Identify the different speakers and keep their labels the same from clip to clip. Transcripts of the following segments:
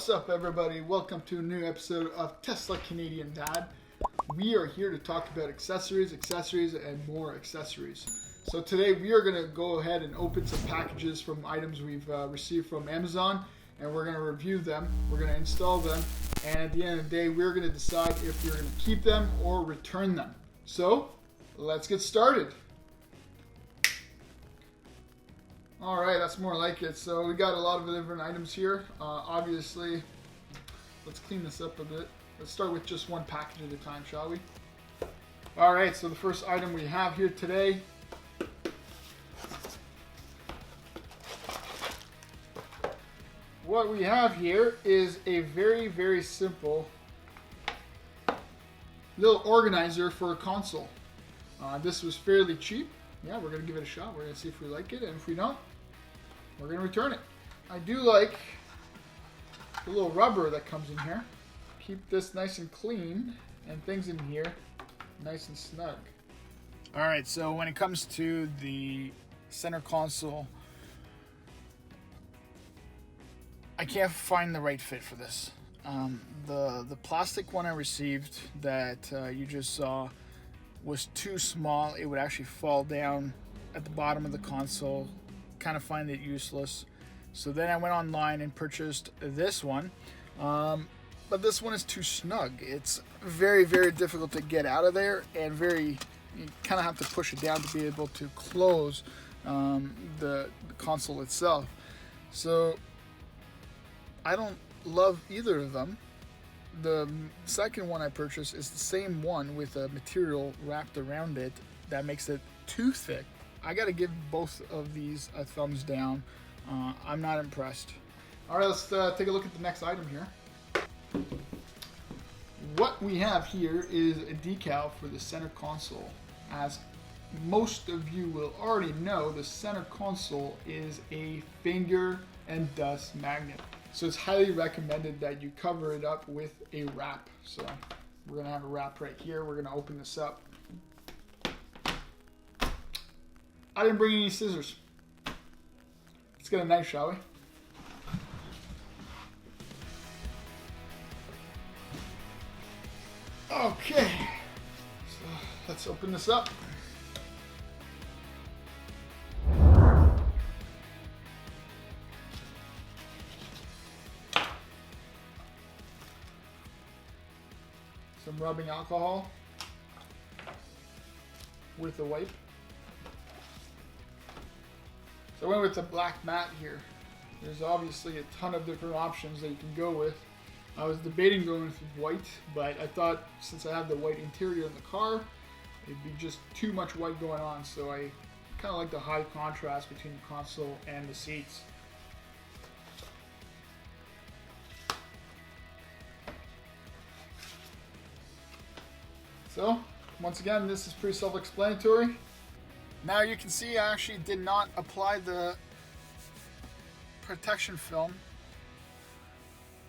Speaker 1: What's up, everybody? Welcome to a new episode of Tesla Canadian Dad. We are here to talk about accessories, and more accessories. So today we are going to go ahead and open some packages from items we've received from Amazon, and we're going to review them, we're going to install them, and at the end of the day we're going to decide if we're going to keep them or return them. So let's get started. Alright, that's more like it. So we got a lot of different items here. Obviously, let's clean this up a bit. Let's start with just one package at a time, shall we? Alright, so the first item we have here today what we have here is a very simple little organizer for a console. This was fairly cheap. Yeah, we're going to give it a shot. We're going to see if we like it, and if we don't, we're going to return it. I do like the little rubber that comes in here. Keep this nice and clean, and things in here nice and snug. Alright, so when it comes to the center console, I can't find the right fit for this. The plastic one I received that you just saw was too small. It would actually fall down at the bottom of the console. Kind of find it useless. So then I went online and purchased this one. But this one is too snug. It's very difficult to get out of there, and you kind of have to push it down to be able to close the console itself. So I don't love either of them. The second one I purchased is the same one with a material wrapped around it that makes it too thick. I gotta give both of these a thumbs down. I'm not impressed. Alright, let's take a look at the next item here. What we have here is a decal for the center console. As most of you will already know, the center console is a finger and dust magnet. So it's highly recommended that you cover it up with a wrap. So we're going to have a wrap right here. We're going to open this up. I didn't bring any scissors. Let's get a knife, shall we? Okay. So let's open this up. Some rubbing alcohol with a wipe. So I went with the black matte here. There's obviously a ton of different options that you can go with. I was debating going with white, but I thought since I have the white interior in the car, it'd be just too much white going on. So I kind of like the high contrast between the console and the seats. So, once again, this is pretty self-explanatory. Now you can see I actually did not apply the protection film,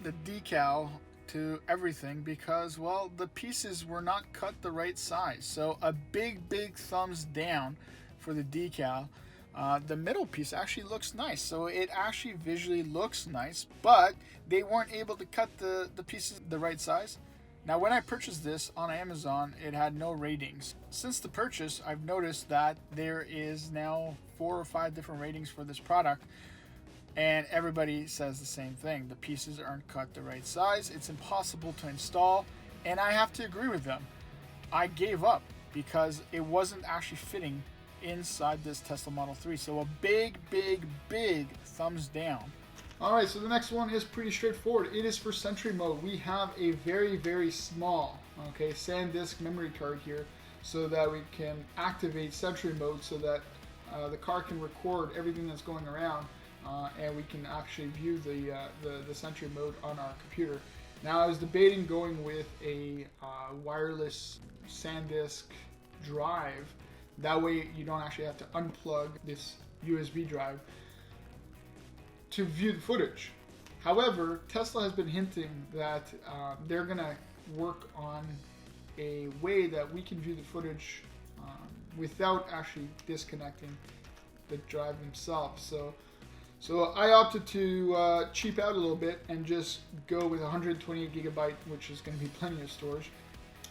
Speaker 1: the decal, to everything because, well, the pieces were not cut the right size. So a big thumbs down for the decal. The middle piece actually looks nice. So it actually visually looks nice, but they weren't able to cut the pieces the right size. Now, when I purchased this on Amazon, it had no ratings. Since the purchase, I've noticed that there is now 4 or 5 different ratings for this product, and everybody says the same thing. The pieces aren't cut the right size. It's impossible to install, and I have to agree with them. I gave up because it wasn't actually fitting inside this Tesla Model 3. So a big thumbs down. Alright, so the next one is pretty straightforward. It is for Sentry mode. We have a very small, SanDisk memory card here so that we can activate Sentry mode so that the car can record everything that's going around and we can actually view the Sentry mode on our computer. Now, I was debating going with a wireless SanDisk drive. That way you don't actually have to unplug this USB drive to view the footage. However, Tesla has been hinting that they're gonna work on a way that we can view the footage without actually disconnecting the drive themselves. So So I opted to cheap out a little bit and just go with 128 gigabyte, which is going to be plenty of storage.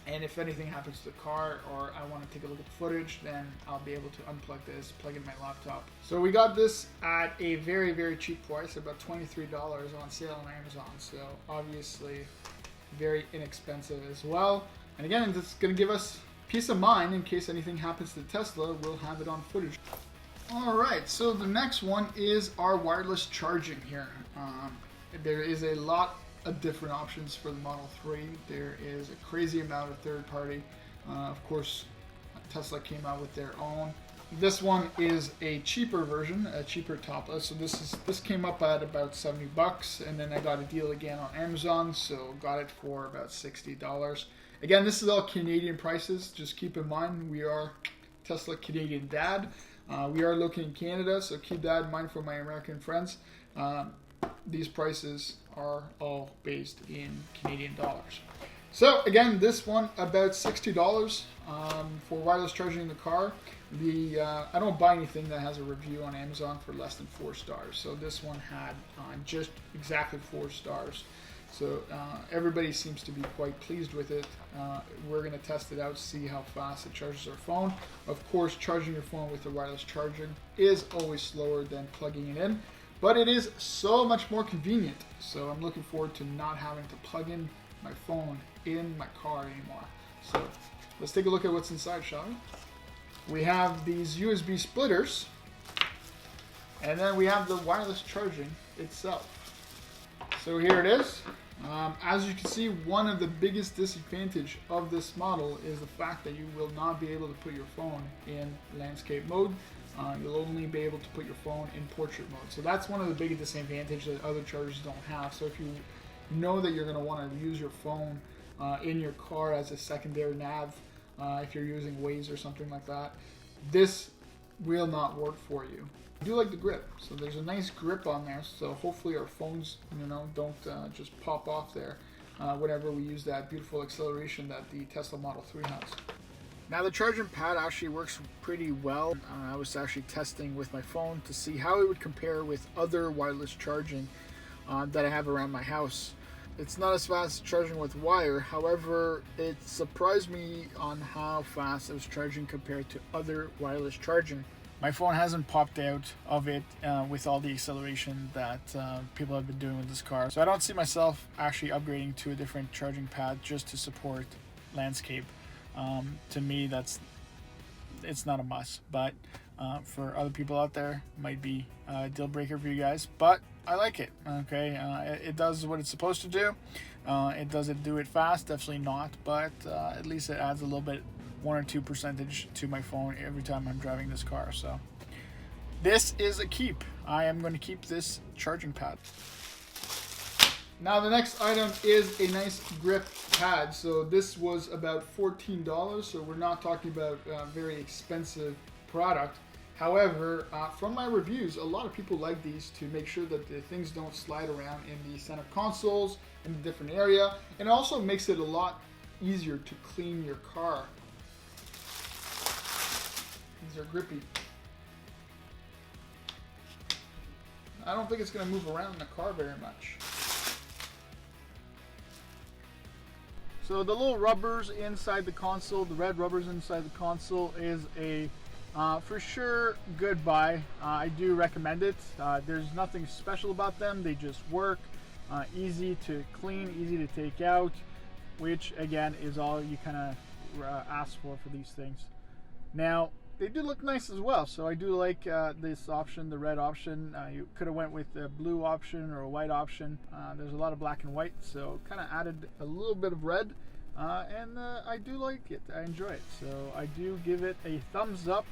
Speaker 1: And if anything happens to the car or I want to take a look at the footage, then I'll be able to unplug this, plug in my laptop. So we got this at a very, very cheap price, about $23 on sale on Amazon. So obviously very inexpensive as well. And again, it's going to give us peace of mind in case anything happens to the Tesla. We'll have it on footage. All right, so the next one is our wireless charging here. There is a lot of different options for the Model 3. There is a crazy amount of third party. Of course, Tesla came out with their own. This one is a cheaper version, a cheaper topless. So this came up at about $70, and then I got a deal again on Amazon, so got it for about $60. Again, this is all Canadian prices. Just keep in mind, we are Tesla Canadian Dad. We are located in Canada, so keep that in mind for my American friends. These prices are all based in Canadian dollars. So again, this one about $60 for wireless charging in the car. I don't buy anything that has a review on Amazon for less than 4 stars. So this one had just exactly 4 stars. So everybody seems to be quite pleased with it. We're going to test it out, see how fast it charges our phone. Of course, charging your phone with the wireless charging is always slower than plugging it in, but it is so much more convenient. So I'm looking forward to not having to plug in my phone in my car anymore. So let's take a look at what's inside, shall we? We have these USB splitters, and then we have the wireless charging itself. So here it is. As you can see, one of the biggest disadvantage of this model is the fact that you will not be able to put your phone in landscape mode. You'll only be able to put your phone in portrait mode. So that's one of the biggest disadvantages that other chargers don't have. So if you know that you're going to want to use your phone in your car as a secondary nav, if you're using Waze or something like that, this will not work for you. I do like the grip, so there's a nice grip on there, so hopefully our phones, don't just pop off there whenever we use that beautiful acceleration that the Tesla Model 3 has. Now the charging pad actually works pretty well. I was actually testing with my phone to see how it would compare with other wireless charging that I have around my house. It's not as fast as charging with wire, however, it surprised me on how fast it was charging compared to other wireless charging. My phone hasn't popped out of it with all the acceleration that people have been doing with this car. So I don't see myself actually upgrading to a different charging pad just to support landscape. To me, it's not a must, but for other people out there, might be a deal breaker for you guys. But I like it. Okay, it does what it's supposed to do. It doesn't do it fast, definitely not, but at least it adds a little bit, 1 or 2% to my phone every time I'm driving this car. So this is a keep. I am going to keep this charging pad. Now the next item is a nice grip pad. So this was about $14, so we're not talking about a very expensive product. However, from my reviews, a lot of people like these to make sure that the things don't slide around in the center consoles, in a different area, and it also makes it a lot easier to clean your car. These are grippy. I don't think it's going to move around in the car very much. So the little rubbers inside the console, the red rubbers inside the console is a for sure good buy. I do recommend it. There's nothing special about them. They just work. Easy to clean, easy to take out, which again is all you kind of ask for these things. Now they do look nice as well, so I do like this option, the red option. You could have went with a blue option or a white option. There's a lot of black and white, so kind of added a little bit of red, and I do like it. I enjoy it, so I do give it a thumbs up.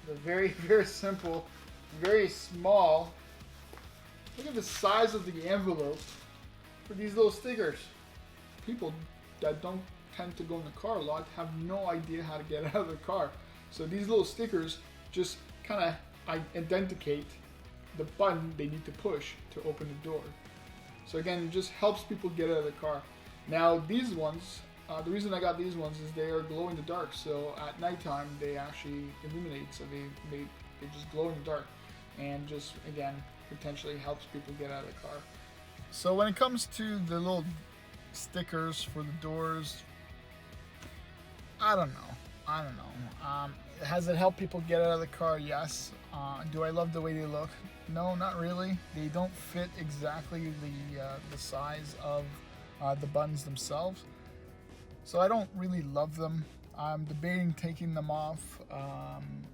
Speaker 1: The very, very simple, very small. Look at the size of the envelope for these little stickers. People that don't tend to go in the car a lot have no idea how to get out of the car. So these little stickers just kind of identicate the button they need to push to open the door. So again, it just helps people get out of the car. Now these ones, The reason I got these ones is they are glow in the dark, so at nighttime they actually illuminate, so they just glow in the dark, and just again potentially helps people get out of the car. So when it comes to the little stickers for the doors, I don't know. Has it helped people get out of the car? Yes. Do I love the way they look? No, not really. They don't fit exactly the size of the buttons themselves, so I don't really love them. I'm debating taking them off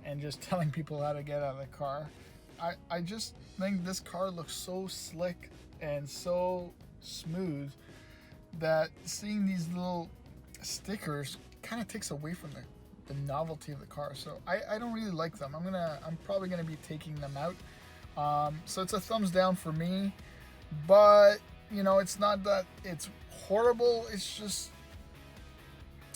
Speaker 1: and just telling people how to get out of the car. I just think this car looks so slick and so smooth that seeing these little stickers kind of takes away from the novelty of the car. So I don't really like them. I'm probably gonna be taking them out. So it's a thumbs down for me, but you know, it's not that it's horrible. It's just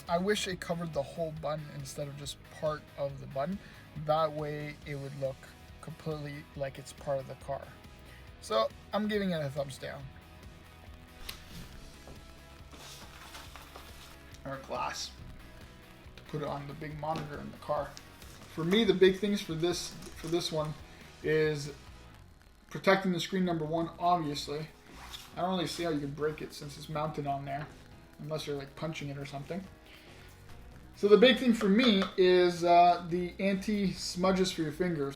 Speaker 1: I wish it covered the whole button instead of just part of the button. That way it would look completely like it's part of the car. So I'm giving it a thumbs down. Or glass to put it on the big monitor in the car. For me, the big things for this one is protecting the screen, number one, obviously. I don't really see how you can break it since it's mounted on there, unless you're like punching it or something. So the big thing for me is the anti-smudges for your fingers.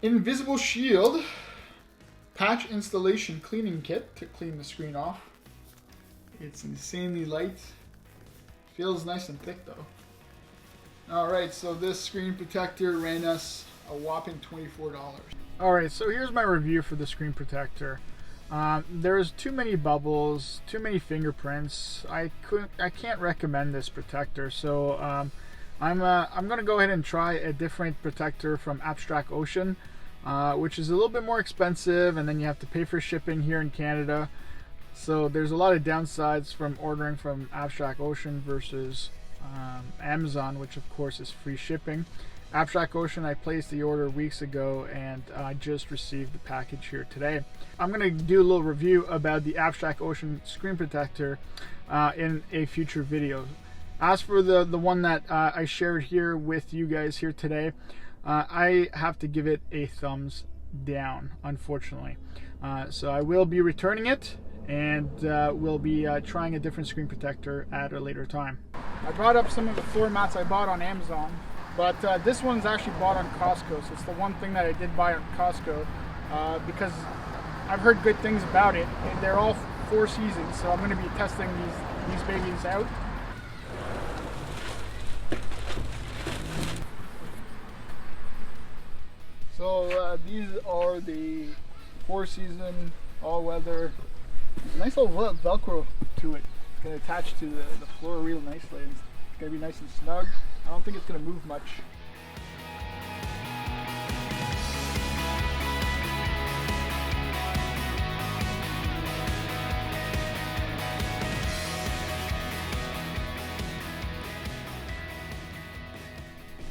Speaker 1: Invisible Shield patch installation cleaning kit to clean the screen off. It's insanely light. Feels nice and thick though. Alright, so this screen protector ran us a whopping $24. Alright, so here's my review for the screen protector. There's too many bubbles, too many fingerprints. I can't recommend this protector, so I'm gonna go ahead and try a different protector from Abstract Ocean, which is a little bit more expensive, and then you have to pay for shipping here in Canada. So there's a lot of downsides from ordering from Abstract Ocean versus Amazon, which of course is free shipping. Abstract Ocean, I placed the order weeks ago, and I just received the package here today. I'm going to do a little review about the Abstract Ocean screen protector in a future video. As for the one that I shared here with you guys here today, I have to give it a thumbs down, unfortunately. So I will be returning it, and we'll be trying a different screen protector at a later time. I brought up some of the floor mats I bought on Amazon, but this one's actually bought on Costco, so it's the one thing that I did buy on Costco because I've heard good things about it. They're all 4 seasons, so I'm going to be testing these babies out. So these are the 4-season all-weather. Nice little Velcro to it. It's going to attach to the floor real nicely. It's going to be nice and snug. I don't think it's going to move much.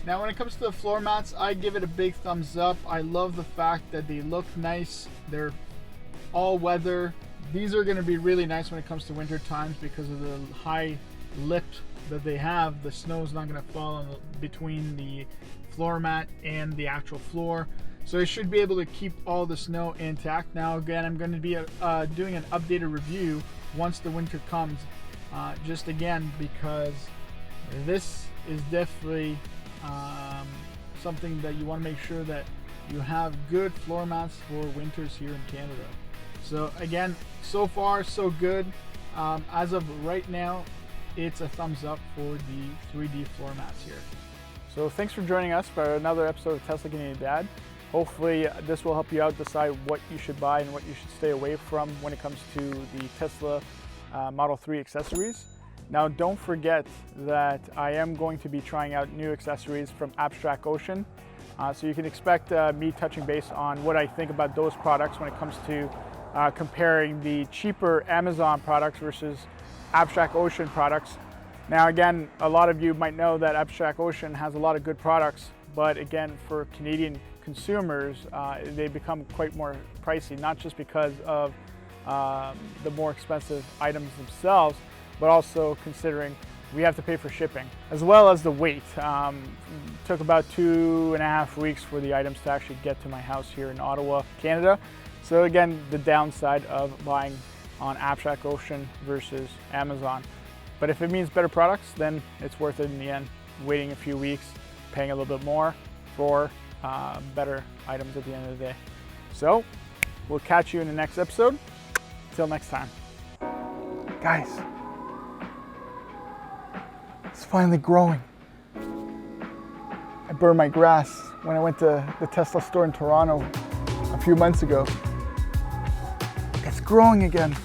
Speaker 1: Now when it comes to the floor mats, I give it a big thumbs up. I love the fact that they look nice. They're all weather. These are going to be really nice when it comes to winter times because of the high lift that they have. The snow is not going to fall between the floor mat and the actual floor, so it should be able to keep all the snow intact. Now again, I'm going to be doing an updated review once the winter comes, just again because this is definitely something that you want to make sure that you have good floor mats for winters here in Canada. So again, so far so good. As of right now, it's a thumbs up for the 3D floor mats here. So thanks for joining us for another episode of Tesla Getting It Bad. Hopefully this will help you out decide what you should buy and what you should stay away from when it comes to the Tesla Model 3 accessories. Now don't forget that I am going to be trying out new accessories from Abstract Ocean. So you can expect me touching base on what I think about those products when it comes to comparing the cheaper Amazon products versus Abstract Ocean products. Now again, a lot of you might know that Abstract Ocean has a lot of good products, but again, for Canadian consumers, they become quite more pricey, not just because of
Speaker 2: the more expensive items themselves, but also considering we have to pay for shipping, as well as the weight. Took about 2.5 weeks for the items to actually get to my house here in Ottawa, Canada. So again, the downside of buying on Abstract Ocean versus Amazon. But if it means better products, then it's worth it in the end. Waiting a few weeks, paying a little bit more for better items at the end of the day. So we'll catch you in the next episode. Till next time. Guys, it's finally growing. I burned my grass when I went to the Tesla store in Toronto a few months ago. It's growing again.